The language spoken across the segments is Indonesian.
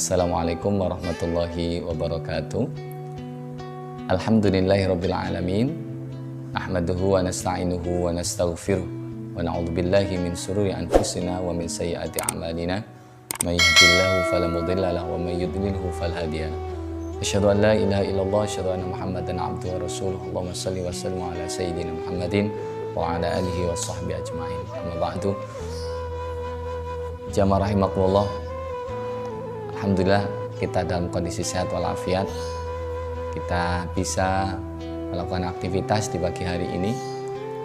Assalamualaikum warahmatullahi wabarakatuh. Alhamdulillahirabbil alamin. Nahmaduhu wa nasta'inuhu wa nastaghfiruh wa na'udzubillahi min shururi anfusina wa min sayyiati a'malina. May yahdihillahu fala mudilla lahu wa may yudlilhu fala hadiya lahu. Asyhadu an la ilaha illallah, asyhadu anna Muhammadan abduhu wa rasuluh. Allahumma shalli wa sallim ala sayyidina Muhammadin wa ala alihi wa sahbihi ajma'in. Amma ba'du. Jamaah rahimakumullah. Alhamdulillah kita dalam kondisi sehat walafiat. Kita bisa melakukan aktivitas di pagi hari ini.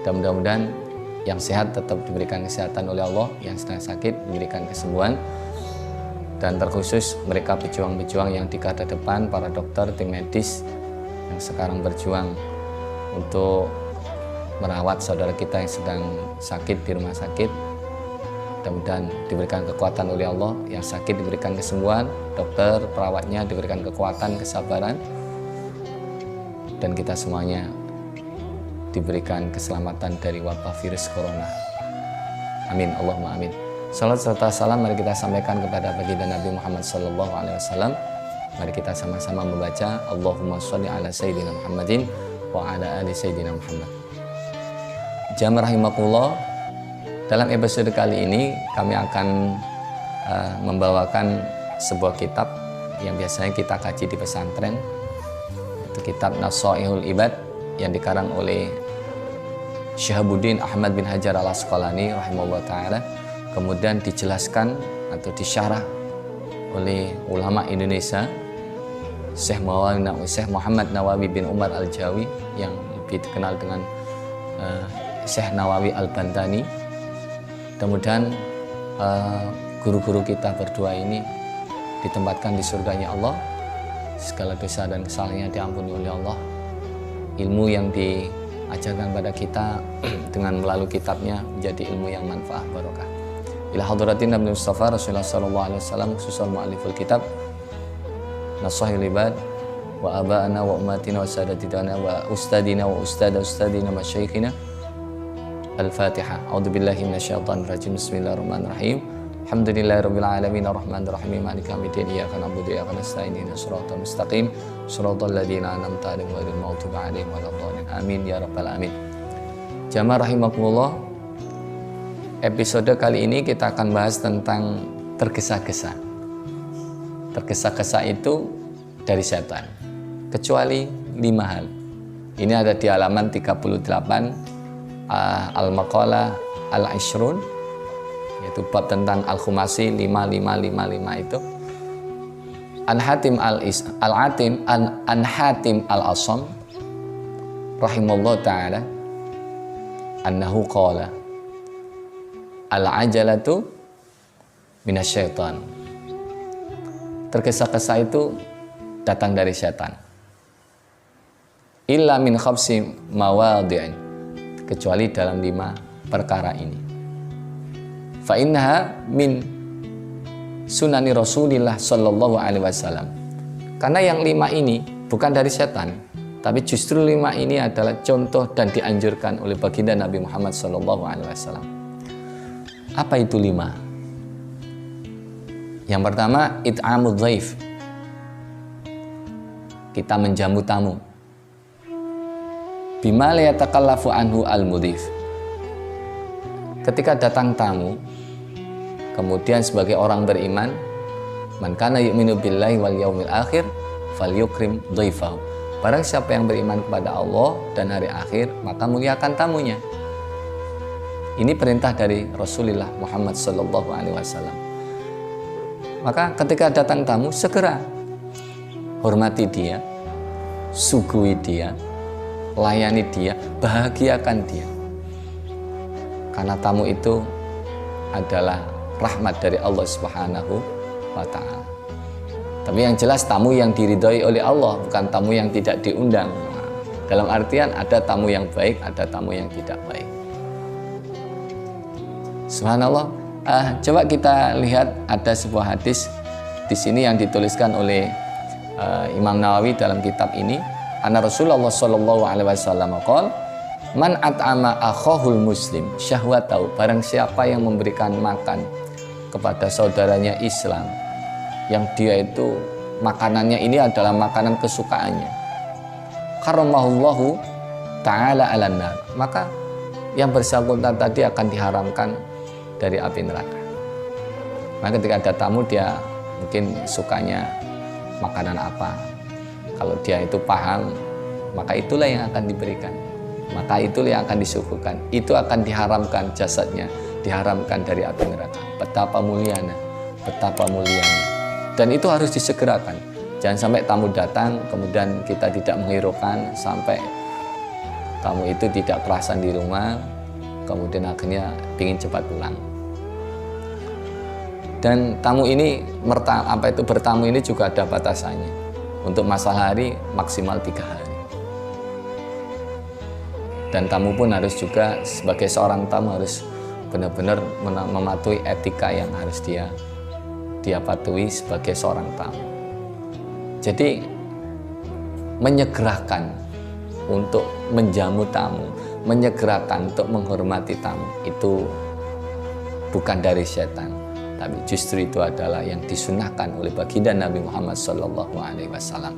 Dan mudah-mudahan yang sehat tetap diberikan kesehatan oleh Allah, yang sedang sakit diberikan kesembuhan. Dan terkhusus mereka pejuang-pejuang yang di garda depan, para dokter, tim medis yang sekarang berjuang untuk merawat saudara kita yang sedang sakit di rumah sakit. Mudah-mudahan diberikan kekuatan oleh Allah, yang sakit diberikan kesembuhan, dokter, perawatnya diberikan kekuatan, kesabaran, dan kita semuanya diberikan keselamatan dari wabah virus corona. Amin, Allahumma amin. Salat serta salam mari kita sampaikan kepada baginda Nabi Muhammad SAW. Mari kita sama-sama membaca Allahumma sholli ala sayyidina Muhammadin wa ala ali sayyidina Muhammad. Jamaah rahimakumullah. Dalam episode kali ini kami akan membawakan sebuah kitab yang biasanya kita kaji di pesantren. Itu kitab Nashaihul Ibad yang dikarang oleh Syihabuddin Ahmad bin Hajar al-Asqalani rahimahullah ta'ala. Kemudian dijelaskan atau disyarah oleh ulama Indonesia, Syekh Muhammad Nawawi bin Umar al-Jawi yang lebih dikenal dengan Syekh Nawawi al-Bantani. Mudah-mudahan guru-guru kita berdua ini ditempatkan di surganya Allah, segala dosa dan kesalahannya diampuni oleh Allah, ilmu yang diajarkan pada kita dengan melalui kitabnya menjadi ilmu yang manfaat barokah. Ila hadratin Nabi Mustafa Rasulullah sallallahu alaihi wasallam, khususan mu'alliful kitab Nashaihul Ibad wa aba'ana wa ummatina wa sadatina wa ustadina wa ustadina masyayikhina. Al-Fatihah. A'udzubillahi minasyaitonir rajim. Bismillahirrahmanirrahim. Alhamdulillahirabbil alamin arrahmanir rahim maliki yaumiddin iyyaka na'budu wa iyyaka nasta'in ihdinas siratal mustaqim siratal ladzina an'amta 'alaihim ghairil maghdubi 'alaihim waladdallin. Amin ya rabbal alamin. Jamaah rahimakumullah. Episode kali ini kita akan bahas tentang tergesa-gesa. Tergesa-gesa itu dari setan. Kecuali 5 hal. Ini ada di halaman 38 Al-Maqalah Al-Ishrun, yaitu bab tentang Al-Khumasi 5555 itu. An Hatim Al-Asam rahimahullah ta'ala annahu qala al-ajalatu minasyaitan. Tergesa-gesa itu datang dari setan. Illa min khamsi mawadhi'in, kecuali dalam 5 perkara ini. Fa innaha min sunani Rasulillah sallallahu alaihi wasallam. Karena yang 5 ini bukan dari setan, tapi justru 5 ini adalah contoh dan dianjurkan oleh baginda Nabi Muhammad sallallahu alaihi wasallam. Apa itu 5? Yang pertama, it'amudz dhaif. Kita menjamu tamu. Bima la yatakallafu anhu al-mudhif. Ketika datang tamu, kemudian sebagai orang beriman, man kana yu'minu billahi wal yaumil akhir falyukrim dhaifahu. Barang siapa yang beriman kepada Allah dan hari akhir, maka muliakan tamunya. Ini perintah dari Rasulullah Muhammad sallallahu alaihi wasallam. Maka ketika datang tamu, segera hormati dia, sugui dia, layani dia, bahagiakan dia. Karena tamu itu adalah rahmat dari Allah Subhanahu wa ta'ala. Tapi yang jelas tamu yang diridhoi oleh Allah, bukan tamu yang tidak diundang. Dalam artian ada tamu yang baik, ada tamu yang tidak baik. Subhanallah. Coba kita lihat, ada sebuah hadis di sini yang dituliskan oleh Imam Nawawi dalam kitab ini. Anna Rasulullah sallallahu alaihi wasallam qol man at'ama akhahul muslim syahwatahu, barang siapa yang memberikan makan kepada saudaranya Islam yang dia itu makanannya ini adalah makanan kesukaannya, karamahullahu ta'ala 'alan nar, maka yang bersangkutan tadi akan diharamkan dari api neraka. Maka ketika ada tamu, dia mungkin sukanya makanan apa, kalau dia itu paham, maka itulah yang akan diberikan, maka itulah yang akan disuguhkan, itu akan diharamkan jasadnya, diharamkan dari api neraka. Betapa mulianya, betapa mulianya. Dan itu harus disegerakan. Jangan sampai tamu datang kemudian kita tidak menghiraukan, sampai tamu itu tidak kerasan di rumah, kemudian akhirnya ingin cepat pulang. Dan tamu ini bertamu ini juga ada batasannya. Untuk masa hari maksimal 3 hari. Dan tamu pun harus juga, sebagai seorang tamu harus benar-benar mematuhi etika yang harus dia patuhi sebagai seorang tamu. Jadi menyegerakan untuk menjamu tamu, menyegerakan untuk menghormati tamu, itu bukan dari setan, tapi justru itu adalah yang disunahkan oleh baginda Nabi Muhammad SAW.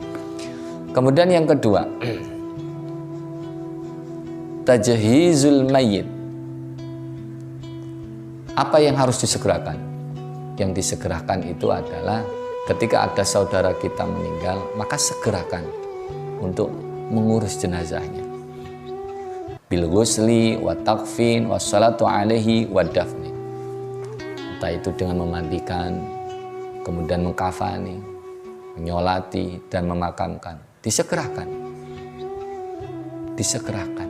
Kemudian yang kedua, tajhizul mayyit. Apa yang harus disegerakan? Yang disegerakan itu adalah ketika ada saudara kita meninggal, maka segerakan untuk mengurus jenazahnya. Bil ghusli wa takfin wa salatu alaihi wa dafni. Entah itu dengan memandikan, kemudian mengkafani, menyolati, dan memakamkan. Disegerakan. Disegerakan.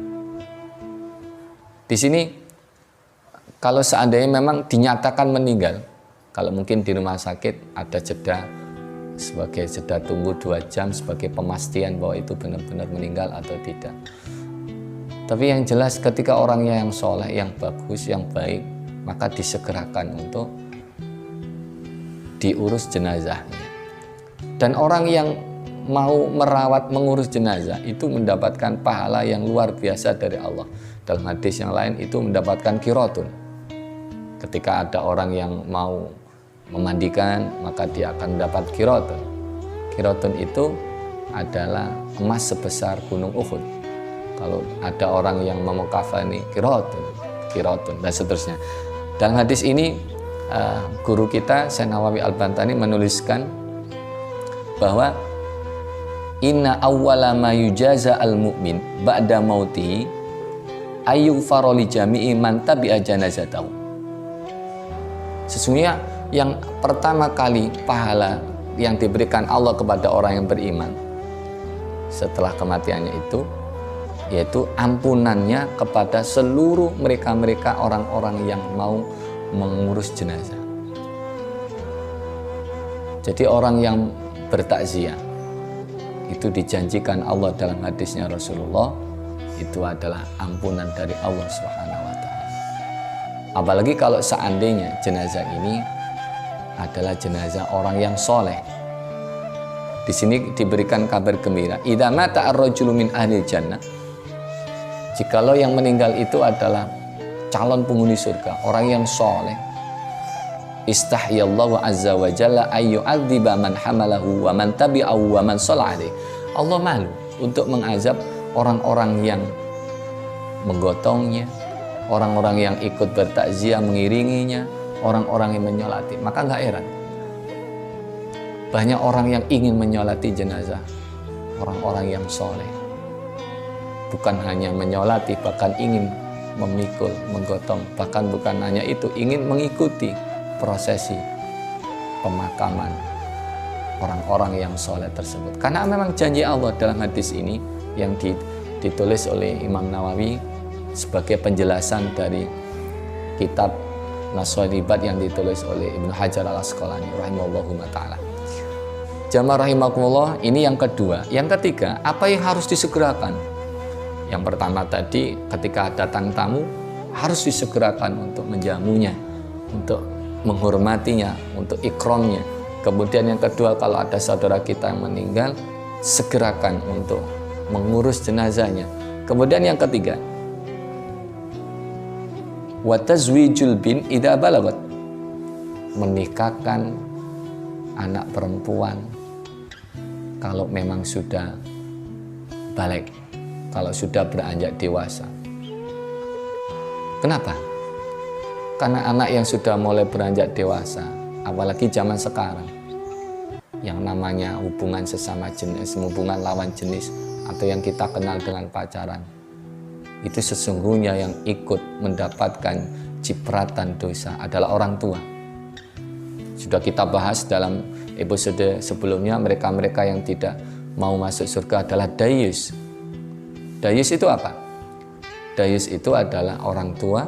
Di sini, kalau seandainya memang dinyatakan meninggal, kalau mungkin di rumah sakit ada jeda, sebagai jeda tunggu 2 jam sebagai pemastian bahwa itu benar-benar meninggal atau tidak. Tapi yang jelas ketika orangnya yang soleh, yang bagus, yang baik, maka disegerakan untuk diurus jenazahnya. Dan orang yang mau merawat, mengurus jenazah itu mendapatkan pahala yang luar biasa dari Allah. Dalam hadis yang lain itu mendapatkan qiratun. Ketika ada orang yang mau memandikan, maka dia akan mendapat qiratun. Qiratun itu adalah emas sebesar gunung Uhud. Kalau ada orang yang memukafani, qiratun, dan seterusnya. Dalam hadis ini guru kita Syekh Nawawi Al-Bantani menuliskan bahwa inna awwala ma yujaza al-mu'min ba'da mautihi ayyughfara li jami'i man tabi'a janazatahu. Sesungguhnya yang pertama kali pahala yang diberikan Allah kepada orang yang beriman setelah kematiannya itu, yaitu ampunannya kepada seluruh mereka-mereka orang-orang yang mau mengurus jenazah. Jadi orang yang bertakziah itu dijanjikan Allah dalam hadisnya Rasulullah, itu adalah ampunan dari Allah Subhanahu wa taala. Apalagi kalau seandainya jenazah ini adalah jenazah orang yang soleh. Di sini diberikan kabar gembira, idza mata ar-rajulu min ahli jannah. Jikalau yang meninggal itu adalah calon penghuni surga, orang yang soleh, istahyallahu azza wa jalla ayyu'adziba man hamalahu wa man tabi'ahu wa man shalla alaihi. Allah malu untuk mengazab orang-orang yang menggotongnya, orang-orang yang ikut bertakziah mengiringinya, orang-orang yang menyolati. Maka nggak heran banyak orang yang ingin menyolati jenazah orang-orang yang soleh. Bukan hanya menyolati, bahkan ingin memikul, menggotong. Bahkan bukan hanya itu, ingin mengikuti prosesi pemakaman orang-orang yang soleh tersebut. Karena memang janji Allah dalam hadis ini yang ditulis oleh Imam Nawawi sebagai penjelasan dari kitab Naswalibat yang ditulis oleh Ibnu Hajar Al-Asqalani rahimahullahu ta'ala. Jamaah rahimakumullah, ini yang kedua. Yang ketiga, apa yang harus disegerakan? Yang pertama tadi, ketika datang tamu harus disegerakan untuk menjamunya, untuk menghormatinya, untuk ikramnya. Kemudian yang kedua, kalau ada saudara kita yang meninggal, segerakan untuk mengurus jenazahnya. Kemudian yang ketiga, wa tazwijul bin idza balagat, menikahkan anak perempuan kalau memang sudah balik, kalau sudah beranjak dewasa. Kenapa? Karena anak yang sudah mulai beranjak dewasa, apalagi zaman sekarang, yang namanya hubungan sesama jenis, hubungan lawan jenis, atau yang kita kenal dengan pacaran, itu sesungguhnya yang ikut mendapatkan cipratan dosa adalah orang tua. Sudah kita bahas dalam episode sebelumnya, mereka-mereka yang tidak mau masuk surga adalah dayus. Dayus itu apa? Dayus itu adalah orang tua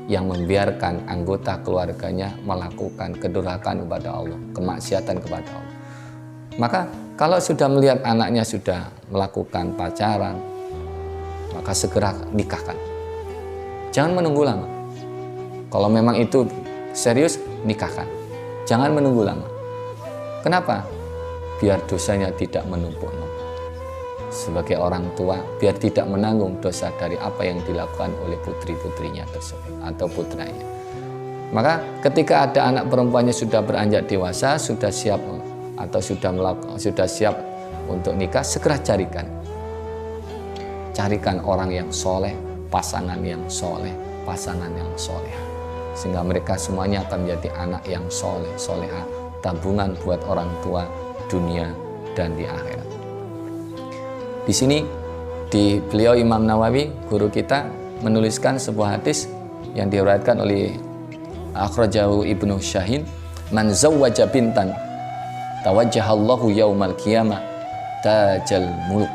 yang membiarkan anggota keluarganya melakukan kedurhakaan kepada Allah, kemaksiatan kepada Allah. Maka kalau sudah melihat anaknya sudah melakukan pacaran, maka segera nikahkan. Jangan menunggu lama. Kalau memang itu serius, nikahkan. Jangan menunggu lama. Kenapa? Biar dosanya tidak menumpuk-numpuk. Sebagai orang tua, biar tidak menanggung dosa dari apa yang dilakukan oleh putri-putrinya tersebut atau putranya. Maka ketika ada anak perempuannya sudah beranjak dewasa, sudah siap atau sudah siap untuk nikah, segera carikan. Carikan orang yang soleh, pasangan yang soleh, pasangan yang soleh, sehingga mereka semuanya akan menjadi anak yang soleh, soleha, tabungan buat orang tua dunia dan di akhirat. Di sini beliau Imam Nawawi, guru kita, menuliskan sebuah hadis yang diriwayatkan oleh akhrajahu Ibnu Syahin, man zawwaja bintan tawajjahallahu yaumal qiyamah tajal muluk.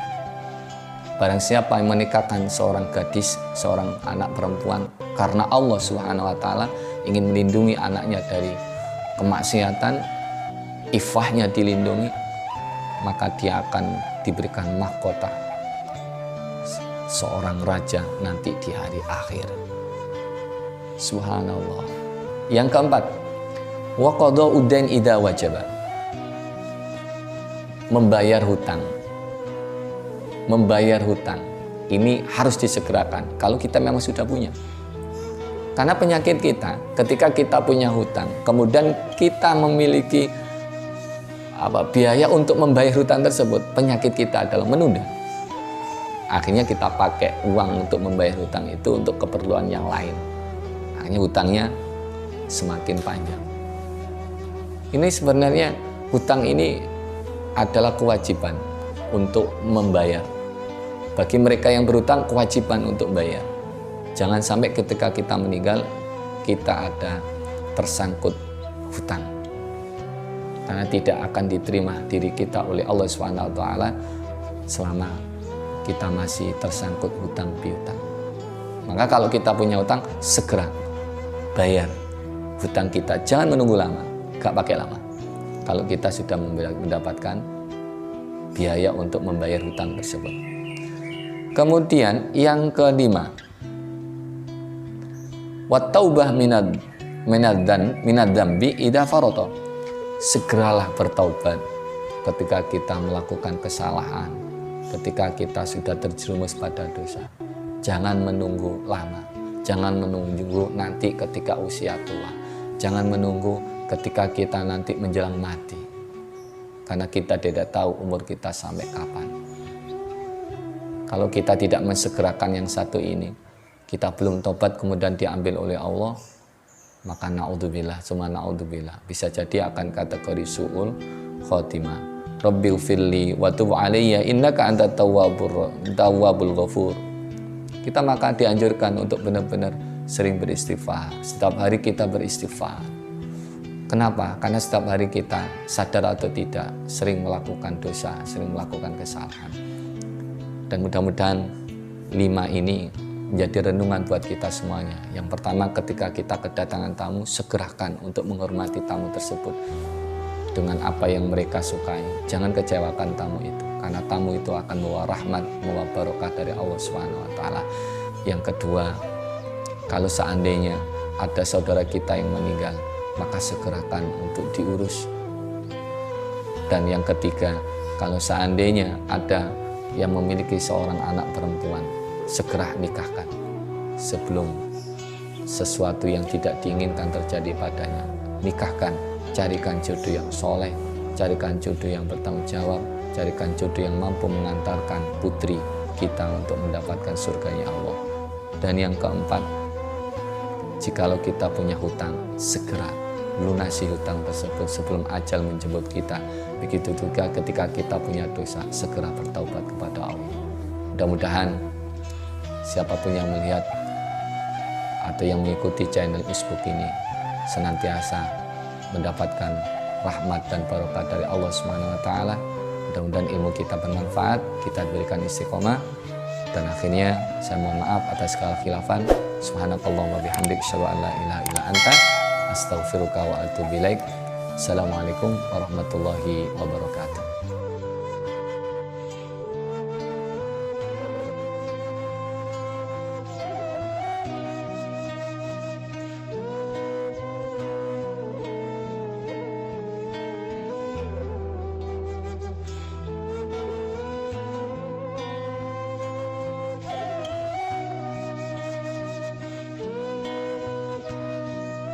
Barang siapa yang menikahkan seorang gadis, seorang anak perempuan karena Allah Subhanahu wa taala ingin melindungi anaknya dari kemaksiatan, ifahnya dilindungi, maka dia akan diberikan mahkota seorang raja nanti di hari akhir. Subhanallah. Yang keempat, wa qada'u dain idza wajaba. Membayar hutang. Membayar hutang ini harus disegerakan kalau kita memang sudah punya. Karena penyakit kita, ketika kita punya hutang, kemudian kita memiliki biaya untuk membayar hutang tersebut, penyakit kita adalah menunda. Akhirnya kita pakai uang untuk membayar hutang itu untuk keperluan yang lain. Akhirnya hutangnya semakin panjang. Ini sebenarnya hutang ini adalah kewajiban untuk membayar. Bagi mereka yang berhutang, kewajiban untuk bayar. Jangan sampai ketika kita meninggal, kita ada tersangkut hutang. Karena tidak akan diterima diri kita oleh Allah SWT selama kita masih tersangkut hutang piutang. Maka kalau kita punya hutang, segera bayar hutang kita. Jangan menunggu lama, gak pakai lama. Kalau kita sudah mendapatkan biaya untuk membayar hutang tersebut. Kemudian yang kelima, wat taubah minad dzambi idza farata. Segeralah bertaubat ketika kita melakukan kesalahan, ketika kita sudah terjerumus pada dosa. Jangan menunggu lama, jangan menunggu nanti ketika usia tua, jangan menunggu ketika kita nanti menjelang mati, karena kita tidak tahu umur kita sampai kapan. Kalau kita tidak mensegerakan yang satu ini, kita belum tobat kemudian diambil oleh Allah, maka na'udzubillah, summa na'udzubillah, bisa jadi akan kategori su'ul khotimah. Rabbighfirli wa tub alayya innaka antat tawwabul ghafur. Kita maka dianjurkan untuk benar-benar sering beristighfar. Setiap hari kita beristighfar. Kenapa? Karena setiap hari kita, sadar atau tidak, sering melakukan dosa, sering melakukan kesalahan. Dan mudah-mudahan 5 ini menjadi renungan buat kita semuanya. Yang pertama, ketika kita kedatangan tamu, segerakan untuk menghormati tamu tersebut dengan apa yang mereka sukai. Jangan kecewakan tamu itu, karena tamu itu akan membawa rahmat, membawa barokah dari Allah SWT. Yang kedua, kalau seandainya ada saudara kita yang meninggal, maka segerakan untuk diurus. Dan yang ketiga, kalau seandainya ada yang memiliki seorang anak perempuan, segera nikahkan sebelum sesuatu yang tidak diinginkan terjadi padanya. Nikahkan Carikan jodoh yang soleh, carikan jodoh yang bertanggung jawab, carikan jodoh yang mampu mengantarkan putri kita untuk mendapatkan surganya Allah. Dan yang keempat, jikalau kita punya hutang, segera lunasi hutang tersebut sebelum ajal menjemput kita. Begitu juga ketika kita punya dosa, segera bertaubat kepada Allah. Mudah-mudahan siapapun yang melihat atau yang mengikuti channel Facebook ini senantiasa mendapatkan rahmat dan barokah dari Allah SWT. Mudah-mudahan ilmu kita bermanfaat, kita diberikan istiqomah, dan akhirnya saya mohon maaf atas segala khilafan. Subhanakallahumma bihamdik, asyhadu an la ilaha illa anta, astaghfiruka wa atubu ilaik. Assalamualaikum warahmatullahi wabarakatuh.